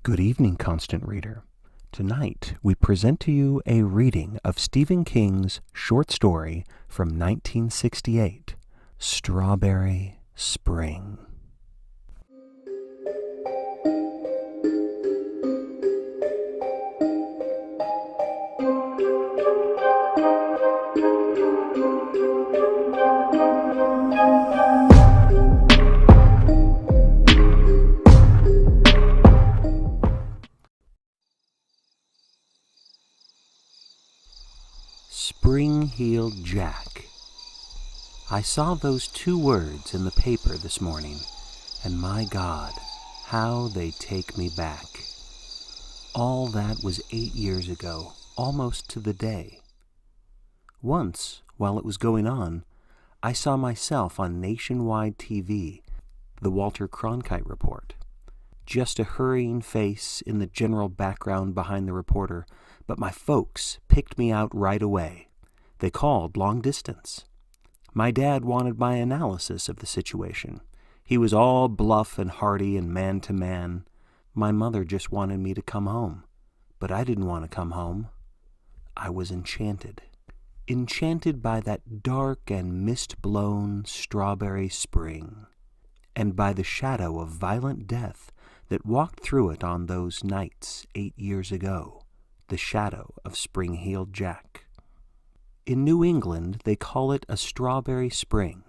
Good evening, Constant Reader. Tonight, we present to you a reading of Stephen King's short story from 1968, Strawberry Spring. Spring-heeled Jack. I saw those two words in the paper this morning, and my God, how they take me back. All that was 8 years ago, almost to the day. Once, while it was going on, I saw myself on nationwide TV, the Walter Cronkite Report. Just a hurrying face in the general background behind the reporter, but my folks picked me out right away. They called long distance. My dad wanted my analysis of the situation. He was all bluff and hearty and man-to-man. My mother just wanted me to come home. But I didn't want to come home. I was enchanted. Enchanted by that dark and mist-blown strawberry spring, and by the shadow of violent death that walked through it on those nights 8 years ago, the shadow of Spring-heeled Jack. In New England, they call it a strawberry spring.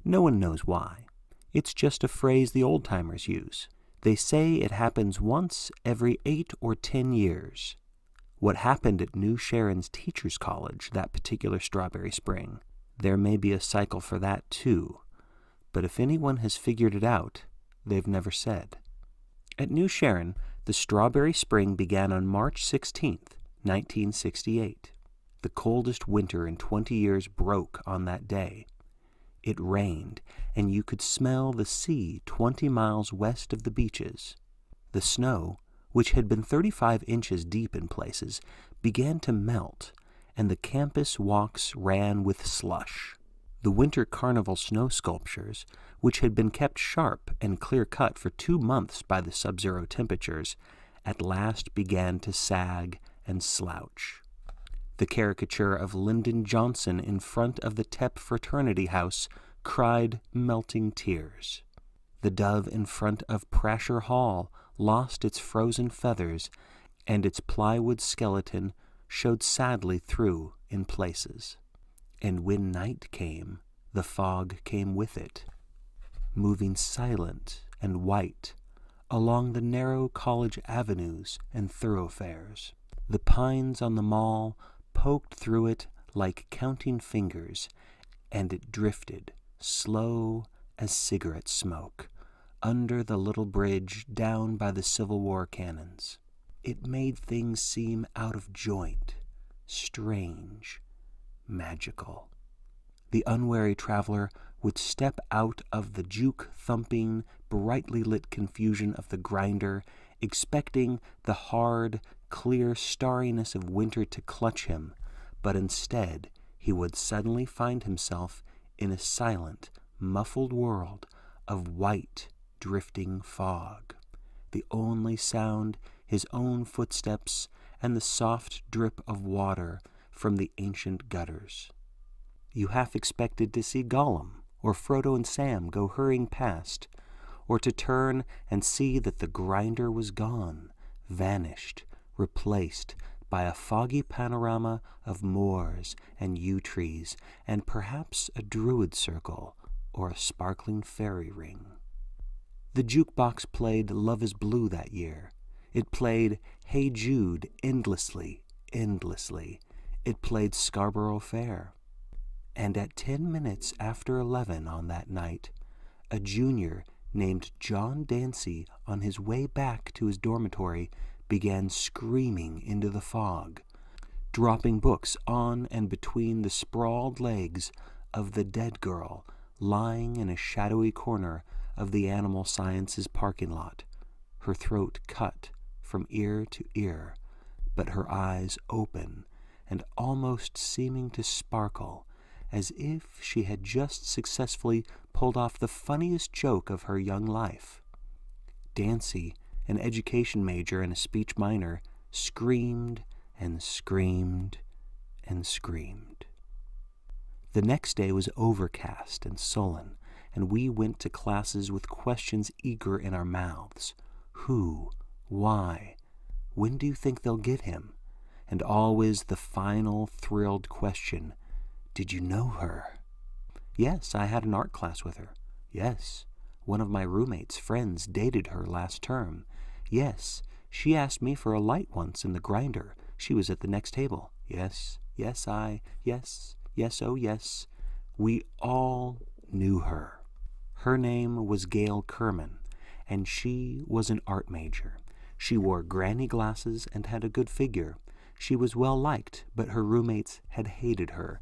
No one knows why. It's just a phrase the old-timers use. They say it happens once every 8 or 10 years. What happened at New Sharon's Teachers College that particular strawberry spring, there may be a cycle for that too. But if anyone has figured it out, they've never said. At New Sharon, the strawberry spring began on March 16th, 1968. The coldest winter in 20 years broke on that day. It rained, and you could smell the sea 20 miles west of the beaches. The snow, which had been 35 inches deep in places, began to melt, and the campus walks ran with slush. The winter carnival snow sculptures, which had been kept sharp and clear-cut for 2 months by the sub-zero temperatures, at last began to sag and slouch. The caricature of Lyndon Johnson in front of the Tep fraternity house cried melting tears. The dove in front of Prasher Hall lost its frozen feathers, and its plywood skeleton showed sadly through in places. And when night came, the fog came with it, moving silent and white along the narrow college avenues and thoroughfares. The pines on the mall poked through it like counting fingers, and it drifted, slow as cigarette smoke, under the little bridge down by the Civil War cannons. It made things seem out of joint, strange, magical. The unwary traveler would step out of the juke-thumping, brightly lit confusion of the grinder, expecting the hard, clear starriness of winter to clutch him, but instead he would suddenly find himself in a silent, muffled world of white, drifting fog. The only sound his own footsteps and the soft drip of water from the ancient gutters. You half expected to see Gollum or Frodo and Sam go hurrying past, or to turn and see that the grinder was gone, vanished, replaced by a foggy panorama of moors and yew trees, and perhaps a druid circle or a sparkling fairy ring. The jukebox played Love is Blue that year. It played Hey Jude endlessly, endlessly. It played Scarborough Fair. And at 10 minutes after 11 on that night, a junior named John Dancy, on his way back to his dormitory, began screaming into the fog, dropping books on and between the sprawled legs of the dead girl lying in a shadowy corner of the Animal Sciences parking lot, her throat cut from ear to ear, but her eyes open and almost seeming to sparkle, as if she had just successfully pulled off the funniest joke of her young life. Dancy an education major and a speech minor, screamed and screamed and screamed. The next day was overcast and sullen, and we went to classes with questions eager in our mouths. Who? Why? When do you think they'll get him? And always the final thrilled question, did you know her? Yes, I had an art class with her. Yes, one of my roommate's friends dated her last term. Yes, she asked me for a light once in the grinder. She was at the next table. Yes, oh yes. We all knew her. Her name was Gail Kerman, and she was an art major. She wore granny glasses and had a good figure. She was well liked, but her roommates had hated her.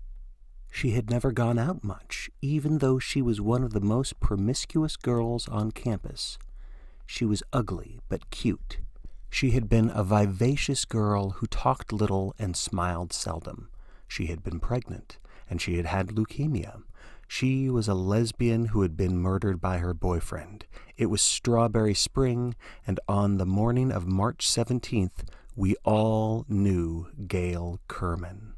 She had never gone out much, even though she was one of the most promiscuous girls on campus. She was ugly but cute. She had been a vivacious girl who talked little and smiled seldom. She had been pregnant, and she had had leukemia. She was a lesbian who had been murdered by her boyfriend. It was strawberry spring, and on the morning of March 17th, we all knew Gail Kerman.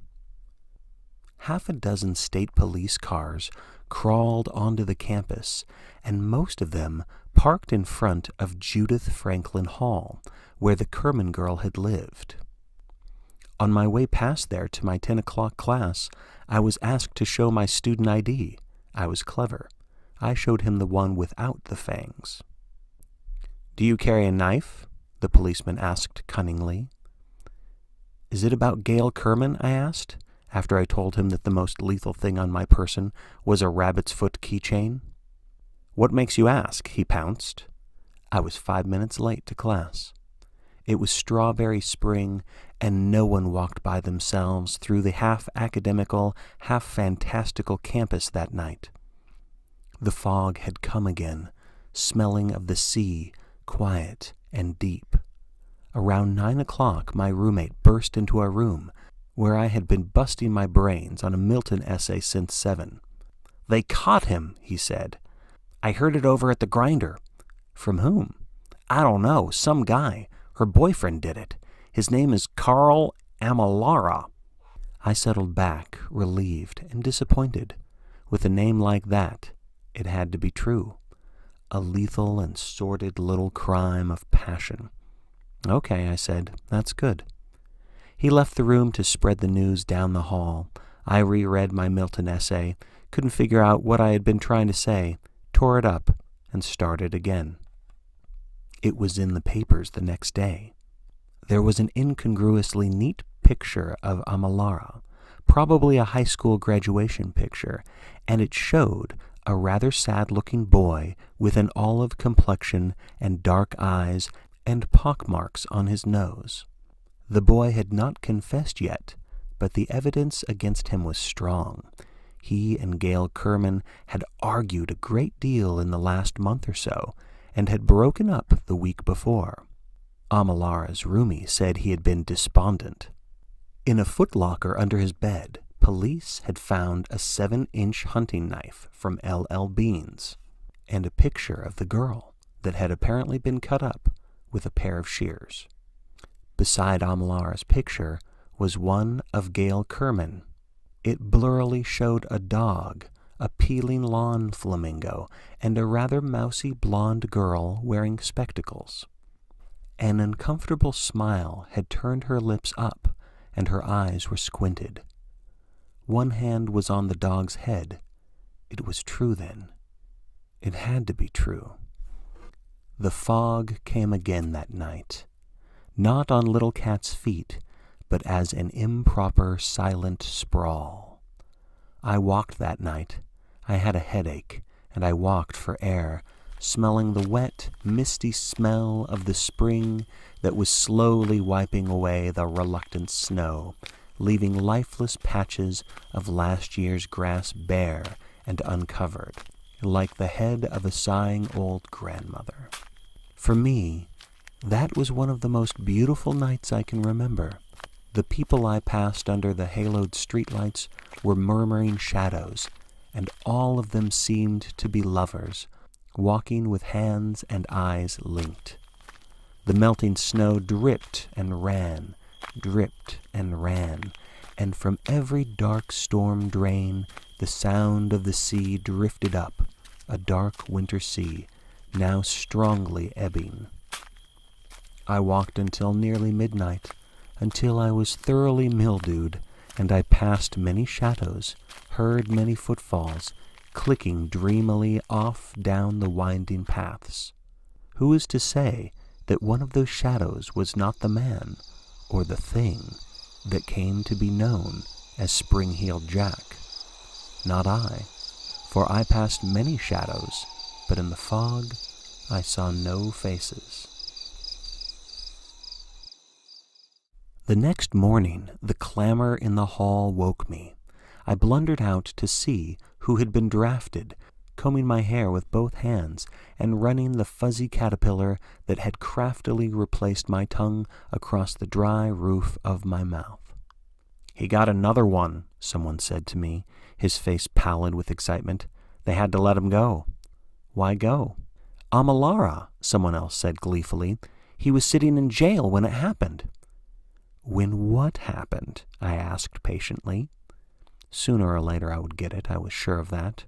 Half a dozen state police cars crawled onto the campus, and most of them parked in front of Judith Franklin Hall, where the Kerman girl had lived. On my way past there to my 10 o'clock class, I was asked to show my student ID. I was clever. I showed him the one without the fangs. "Do you carry a knife?" the policeman asked cunningly. "Is it about Gail Kerman?" I asked, after I told him that the most lethal thing on my person was a rabbit's foot keychain. "What makes you ask?" he pounced. I was 5 minutes late to class. It was strawberry spring, and no one walked by themselves through the half-academical, half-fantastical campus that night. The fog had come again, smelling of the sea, quiet and deep. Around 9 o'clock, my roommate burst into our room, where I had been busting my brains on a Milton essay since 7. "They caught him," he said. "I heard it over at the grinder." "From whom?" "I don't know. Some guy. Her boyfriend did it. His name is Carl Amalara." I settled back, relieved and disappointed. With a name like that, it had to be true. A lethal and sordid little crime of passion. "Okay," I said. "That's good." He left the room to spread the news down the hall. I reread my Milton essay, couldn't figure out what I had been trying to say, tore it up, and started again. It was in the papers the next day. There was an incongruously neat picture of Amalara, probably a high school graduation picture, and it showed a rather sad-looking boy with an olive complexion and dark eyes and pockmarks on his nose. The boy had not confessed yet, but the evidence against him was strong. He and Gail Kerman had argued a great deal in the last month or so, and had broken up the week before. Amalara's roomie said he had been despondent. In a footlocker under his bed, police had found a 7-inch hunting knife from L.L. Bean's, and a picture of the girl that had apparently been cut up with a pair of shears. Beside Amalara's picture was one of Gail Kerman. It blurrily showed a dog, a peeling lawn flamingo, and a rather mousy blonde girl wearing spectacles. An uncomfortable smile had turned her lips up, and her eyes were squinted. One hand was on the dog's head. It was true then. It had to be true. The fog came again that night, not on Little Cat's feet, but as an improper, silent sprawl. I walked that night. I had a headache, and I walked for air, smelling the wet, misty smell of the spring that was slowly wiping away the reluctant snow, leaving lifeless patches of last year's grass bare and uncovered, like the head of a sighing old grandmother. For me, that was one of the most beautiful nights I can remember. The people I passed under the haloed streetlights were murmuring shadows, and all of them seemed to be lovers, walking with hands and eyes linked. The melting snow dripped and ran, and from every dark storm drain the sound of the sea drifted up, a dark winter sea, now strongly ebbing. I walked until nearly midnight, until I was thoroughly mildewed, and I passed many shadows, heard many footfalls, clicking dreamily off down the winding paths. Who is to say that one of those shadows was not the man, or the thing, that came to be known as Spring-Heeled Jack? Not I, for I passed many shadows, but in the fog I saw no faces. The next morning, the clamor in the hall woke me. I blundered out to see who had been drafted, combing my hair with both hands and running the fuzzy caterpillar that had craftily replaced my tongue across the dry roof of my mouth. "He got another one," someone said to me, his face pallid with excitement. "They had to let him go." "Why go?" "Amalara," someone else said gleefully. "He was sitting in jail when it happened." "When what happened?" I asked patiently. Sooner or later I would get it, I was sure of that.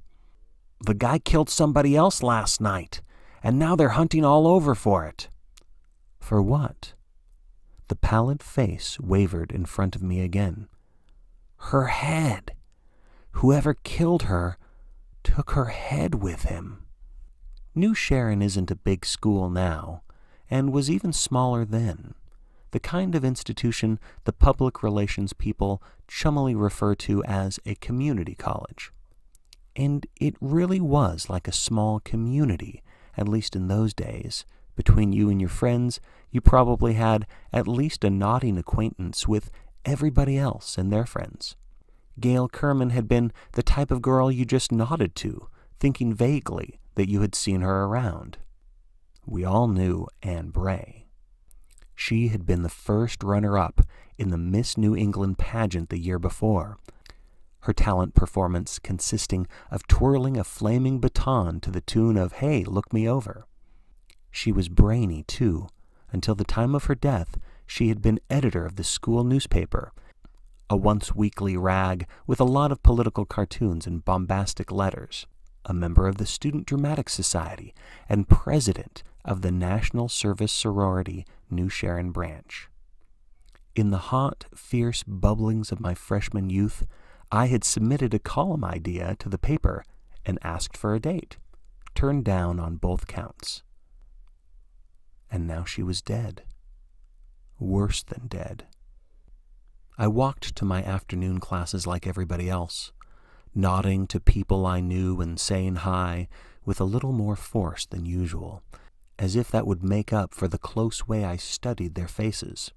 "The guy killed somebody else last night, and now they're hunting all over for it." "For what?" The pallid face wavered in front of me again. "Her head. Whoever killed her took her head with him." New Sharon isn't a big school now, and was even smaller then. The kind of institution the public relations people chummily refer to as a community college. And it really was like a small community, at least in those days. Between you and your friends, you probably had at least a nodding acquaintance with everybody else and their friends. Gail Kerman had been the type of girl you just nodded to, thinking vaguely that you had seen her around. We all knew Anne Bray. She had been the first runner-up in the Miss New England pageant the year before, her talent performance consisting of twirling a flaming baton to the tune of "Hey, Look Me Over." She was brainy, too. Until the time of her death, she had been editor of the school newspaper, a once-weekly rag with a lot of political cartoons and bombastic letters, a member of the Student Dramatic Society, and president of the National Service Sorority New Sharon branch. In the hot, fierce bubblings of my freshman youth, I had submitted a column idea to the paper and asked for a date, turned down on both counts. And now she was dead. Worse than dead. I walked to my afternoon classes like everybody else, nodding to people I knew and saying hi with a little more force than usual, as if that would make up for the close way I studied their faces,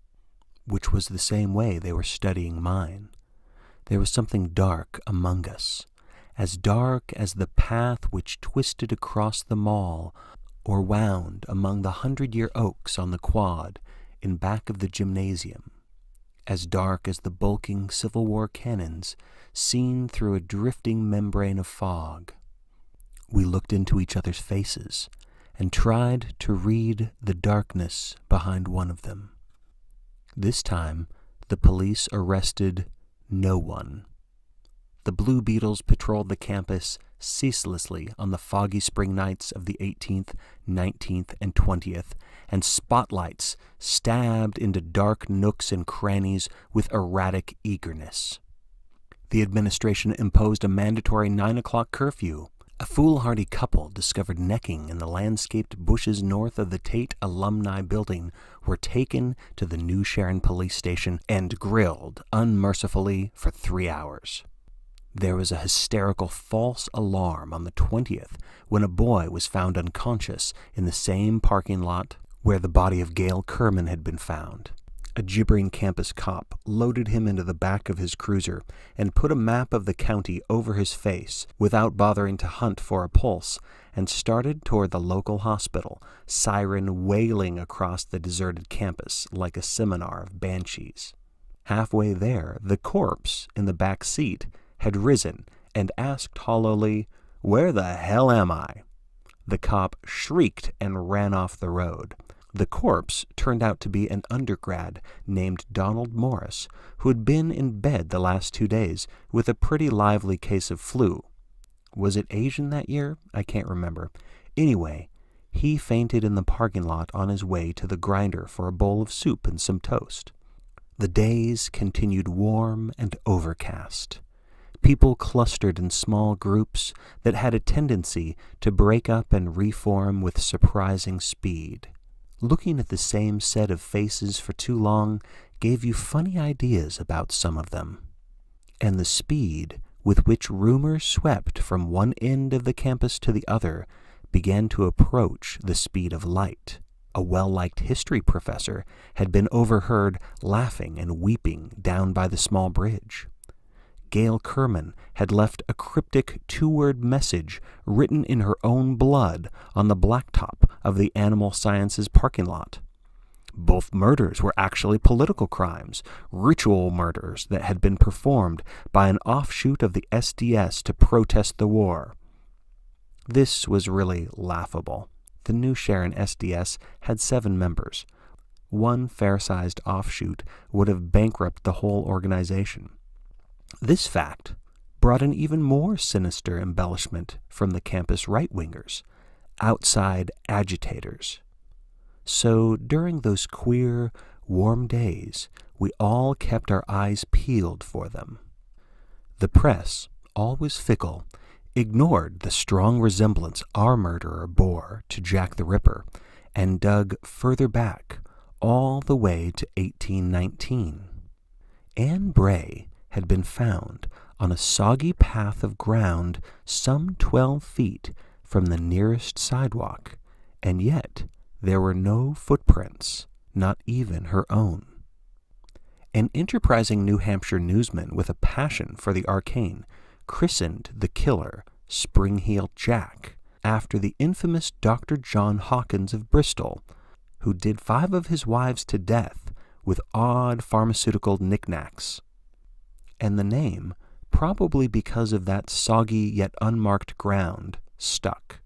which was the same way they were studying mine. There was something dark among us, as dark as the path which twisted across the mall or wound among the 100-year oaks on the quad in back of the gymnasium, as dark as the bulking Civil War cannons seen through a drifting membrane of fog. We looked into each other's faces and tried to read the darkness behind one of them. This time, the police arrested no one. The Blue Beetles patrolled the campus ceaselessly on the foggy spring nights of the 18th, 19th, and 20th, and spotlights stabbed into dark nooks and crannies with erratic eagerness. The administration imposed a mandatory 9 o'clock curfew. A foolhardy couple discovered necking in the landscaped bushes north of the Tate Alumni Building were taken to the New Sharon police station and grilled unmercifully for 3 hours. There was a hysterical false alarm on the 20th when a boy was found unconscious in the same parking lot where the body of Gail Kerman had been found. A gibbering campus cop loaded him into the back of his cruiser and put a map of the county over his face without bothering to hunt for a pulse, and started toward the local hospital, siren wailing across the deserted campus like a seminar of banshees. Halfway there, the corpse in the back seat had risen and asked hollowly, "Where the hell am I?" The cop shrieked and ran off the road. The corpse turned out to be an undergrad named Donald Morris, who had been in bed the last 2 days with a pretty lively case of flu. Was it Asian that year? I can't remember. Anyway, he fainted in the parking lot on his way to the grinder for a bowl of soup and some toast. The days continued warm and overcast. People clustered in small groups that had a tendency to break up and reform with surprising speed. Looking at the same set of faces for too long gave you funny ideas about some of them. And the speed with which rumors swept from one end of the campus to the other began to approach the speed of light. A well-liked history professor had been overheard laughing and weeping down by the small bridge. Gail Kerman had left a cryptic 2-word message written in her own blood on the blacktop of the Animal Sciences parking lot. Both murders were actually political crimes, ritual murders that had been performed by an offshoot of the SDS to protest the war. This was really laughable. The New Sharon SDS had 7 members. One fair-sized offshoot would have bankrupted the whole organization. This fact brought an even more sinister embellishment from the campus right-wingers, outside agitators. So during those queer, warm days, we all kept our eyes peeled for them. The press, always fickle, ignored the strong resemblance our murderer bore to Jack the Ripper and dug further back, all the way to 1819. Anne Bray had been found on a soggy path of ground some 12 feet from the nearest sidewalk, and yet there were no footprints, not even her own. An enterprising New Hampshire newsman with a passion for the arcane christened the killer Spring-Heeled Jack, after the infamous Dr. John Hawkins of Bristol, who did 5 of his wives to death with odd pharmaceutical knickknacks. And the name, probably because of that soggy yet unmarked ground, stuck.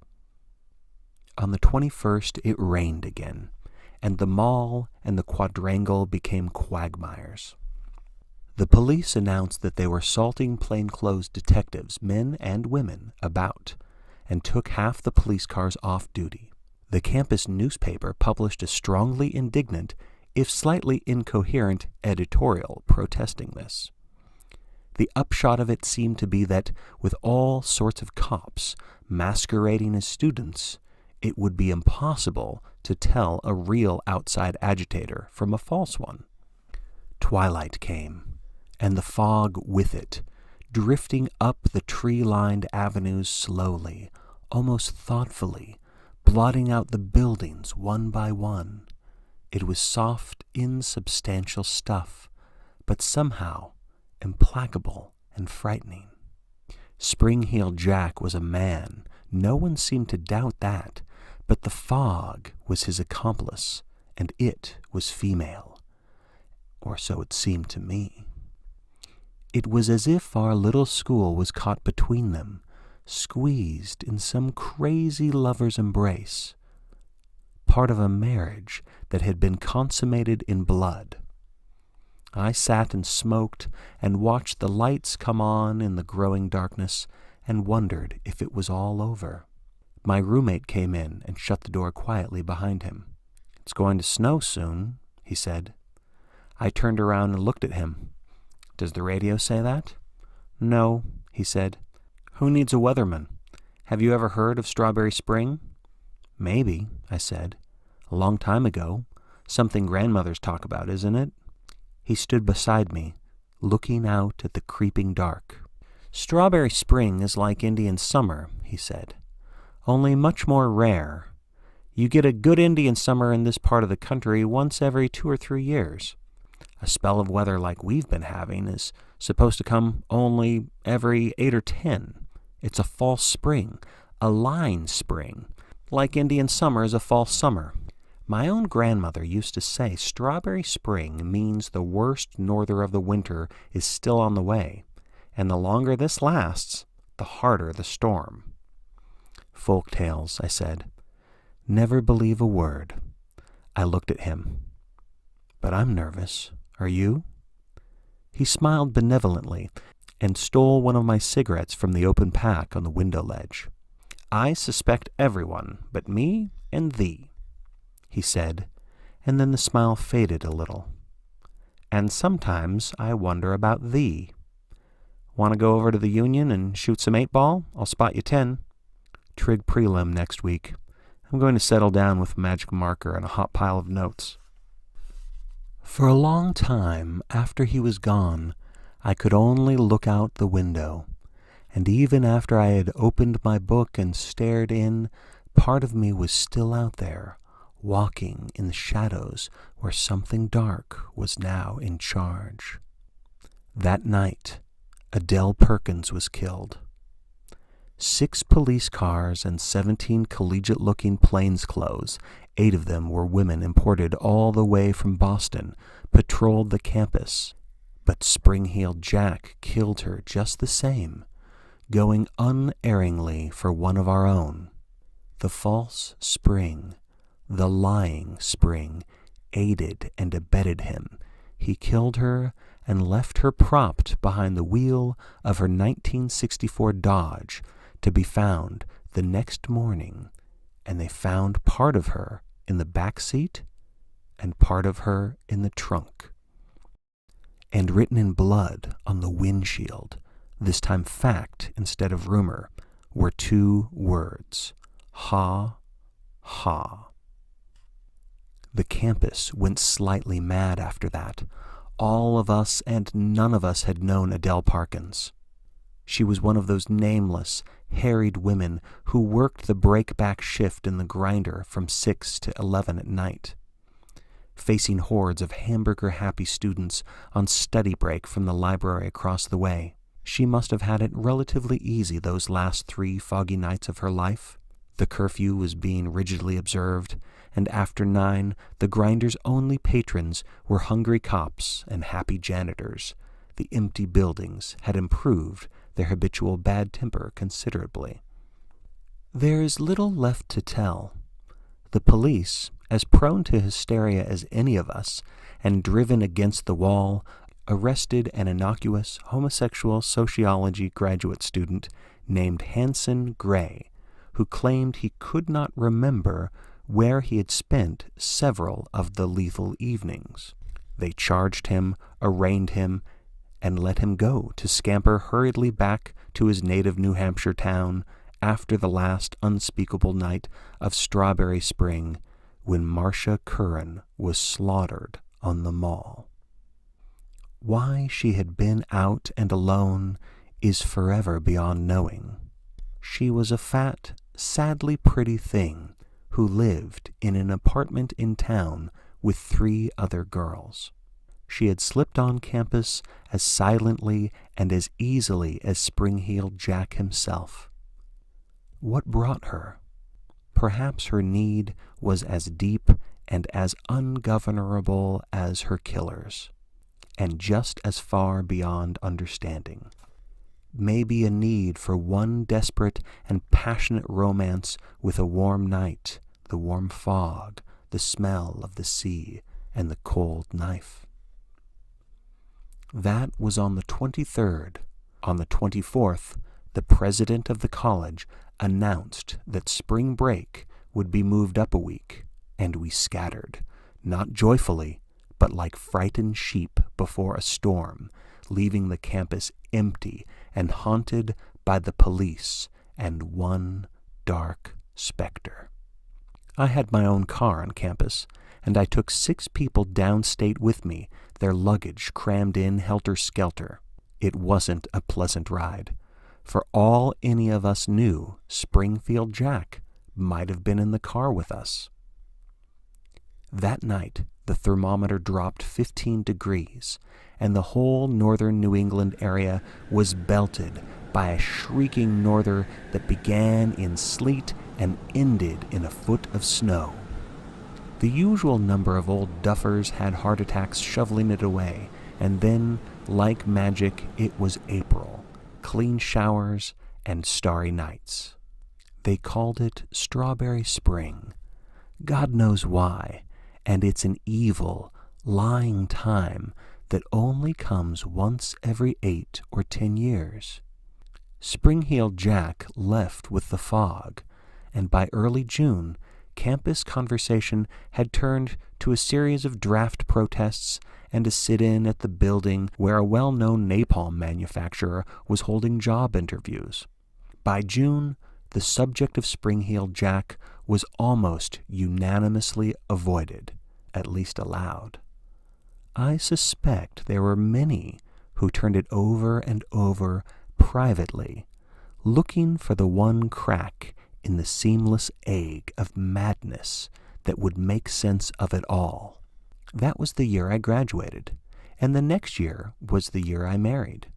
On the 21st it rained again, and the mall and the quadrangle became quagmires. The police announced that they were salting plainclothes detectives, men and women, about, and took half the police cars off duty. The campus newspaper published a strongly indignant, if slightly incoherent, editorial protesting this. The upshot of it seemed to be that, with all sorts of cops masquerading as students, it would be impossible to tell a real outside agitator from a false one. Twilight came, and the fog with it, drifting up the tree-lined avenues slowly, almost thoughtfully, blotting out the buildings one by one. It was soft, insubstantial stuff, but somehow implacable and frightening. Spring-Heeled Jack was a man. No one seemed to doubt that, but the fog was his accomplice, and it was female. Or so it seemed to me. It was as if our little school was caught between them, squeezed in some crazy lover's embrace, part of a marriage that had been consummated in blood. I sat and smoked and watched the lights come on in the growing darkness and wondered if it was all over. My roommate came in and shut the door quietly behind him. "It's going to snow soon," he said. I turned around and looked at him. "Does the radio say that?" "No," he said. "Who needs a weatherman? Have you ever heard of Strawberry Spring?" "Maybe," I said. "A long time ago. Something grandmothers talk about, isn't it?" He stood beside me, looking out at the creeping dark. "Strawberry Spring is like Indian Summer," he said, "only much more rare. You get a good Indian Summer in this part of the country once every 2 or 3 years. A spell of weather like we've been having is supposed to come only every 8 or 10. It's a false spring, a line spring, like Indian Summer is a false summer. My own grandmother used to say Strawberry Spring means the worst norther of the winter is still on the way, and the longer this lasts, the harder the storm." "Folk tales," I said. "Never believe a word. I looked at him. "But I'm nervous. Are you?" He smiled benevolently and stole one of my cigarettes from the open pack on the window ledge. "I suspect everyone but me and thee," he said, and then the smile faded a little. "And sometimes I wonder about thee. Want to go over to the Union and shoot some 8-ball? I'll spot you 10. Trig prelim next week. I'm going to settle down with a magic marker and a hot pile of notes." For a long time after he was gone, I could only look out the window, and even after I had opened my book and stared in, part of me was still out there, walking in the shadows where something dark was now in charge. That night, Adele Perkins was killed. 6 police cars and 17 collegiate-looking plainclothes, 8 of them were women imported all the way from Boston, patrolled the campus. But Spring-Heeled Jack killed her just the same, going unerringly for one of our own. The false Spring, the lying Spring, aided and abetted him. He killed her and left her propped behind the wheel of her 1964 Dodge, to be found the next morning, and they found part of her in the back seat and part of her in the trunk. And written in blood on the windshield, this time fact instead of rumor, were 2 words: ha, ha. The campus went slightly mad after that. All of us and none of us had known Adele Perkins. She was one of those nameless, harried women who worked the break-back shift in the grinder from 6 to 11 at night, facing hordes of hamburger-happy students on study break from the library across the way. She must have had it relatively easy those last 3 foggy nights of her life. The curfew was being rigidly observed, and after 9, the grinder's only patrons were hungry cops and happy janitors. The empty buildings had improved their habitual bad temper considerably. There is little left to tell. The police, as prone to hysteria as any of us, and driven against the wall, arrested an innocuous homosexual sociology graduate student named Hanson Gray, who claimed he could not remember where he had spent several of the lethal evenings. They charged him, arraigned him, and let him go to scamper hurriedly back to his native New Hampshire town after the last unspeakable night of Strawberry Spring, when Marcia Curran was slaughtered on the Mall. Why she had been out and alone is forever beyond knowing. She was a fat, sadly pretty thing who lived in an apartment in town with 3 other girls. She had slipped on campus as silently and as easily as Spring-Heeled Jack himself. What brought her? Perhaps her need was as deep and as ungovernable as her killers, and just as far beyond understanding. Maybe a need for one desperate and passionate romance with a warm night, the warm fog, the smell of the sea, and the cold knife. That was on the 23rd. On the 24th, the president of the college announced that spring break would be moved up a week, and we scattered, not joyfully, but like frightened sheep before a storm, leaving the campus empty and haunted by the police and one dark specter. I had my own car on campus, and I took 6 people downstate with me, their luggage crammed in helter-skelter. It wasn't a pleasant ride. For all any of us knew, Spring-Heeled Jack might have been in the car with us. That night, the thermometer dropped 15 degrees, and the whole northern New England area was belted by a shrieking norther that began in sleet and ended in a foot of snow. The usual number of old duffers had heart attacks shoveling it away, and then, like magic, it was April, clean showers and starry nights. They called it Strawberry Spring. God knows why, and it's an evil, lying time that only comes once every 8 or 10 years. Spring-heeled Jack left with the fog, and by early June, campus conversation had turned to a series of draft protests and a sit-in at the building where a well-known napalm manufacturer was holding job interviews. By June, the subject of Spring-heeled Jack was almost unanimously avoided, at least aloud. I suspect there were many who turned it over and over privately, looking for the one crack in the seamless egg of madness that would make sense of it all. That was the year I graduated, and the next year was the year I married.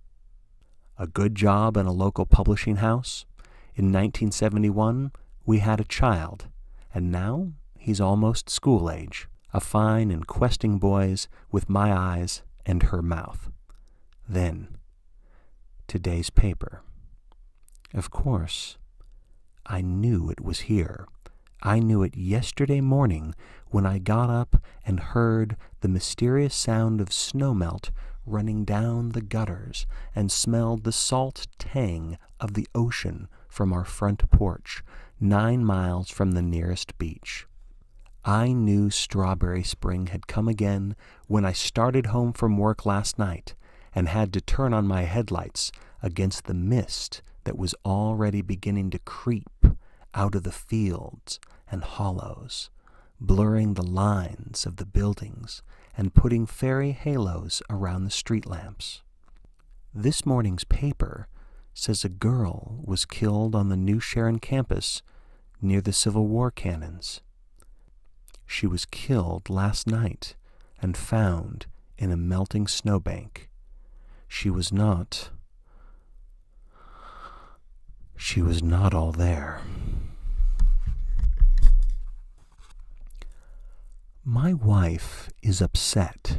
A good job in a local publishing house. In 1971, we had a child, and now he's almost school age. A fine and questing boys with my eyes and her mouth. Then, today's paper. Of course, I knew it was here. I knew it yesterday morning when I got up and heard the mysterious sound of snowmelt running down the gutters and smelled the salt tang of the ocean from our front porch, 9 miles from the nearest beach. I knew Strawberry Spring had come again when I started home from work last night and had to turn on my headlights against the mist that was already beginning to creep out of the fields and hollows, blurring the lines of the buildings and putting fairy halos around the street lamps. This morning's paper says a girl was killed on the New Sharon campus near the Civil War cannons. She was killed last night and found in a melting snowbank. She was not all there. My wife is upset.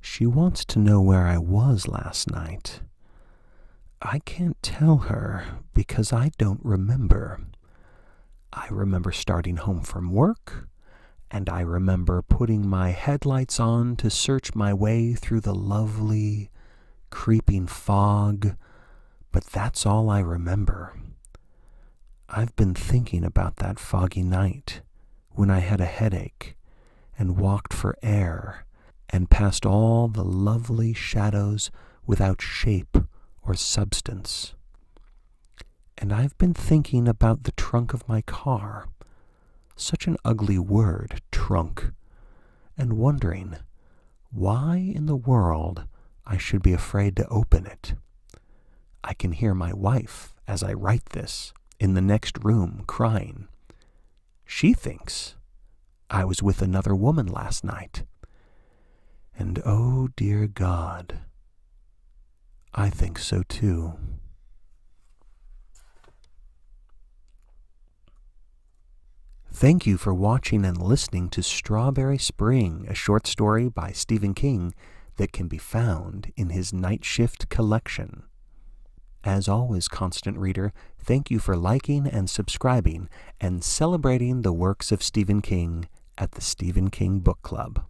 She wants to know where I was last night. I can't tell her because I don't remember. I remember starting home from work, and I remember putting my headlights on to search my way through the lovely, creeping fog, but that's all I remember. I've been thinking about that foggy night when I had a headache and walked for air and past all the lovely shadows without shape or substance. And I've been thinking about the trunk of my car, such an ugly word, trunk, and wondering why in the world I should be afraid to open it. I can hear my wife, as I write this, in the next room crying. She thinks I was with another woman last night. And oh dear God, I think so too. Thank you for watching and listening to Strawberry Spring, a short story by Stephen King that can be found in his Night Shift collection. As always, constant reader, thank you for liking and subscribing and celebrating the works of Stephen King at the Stephen King Book Club.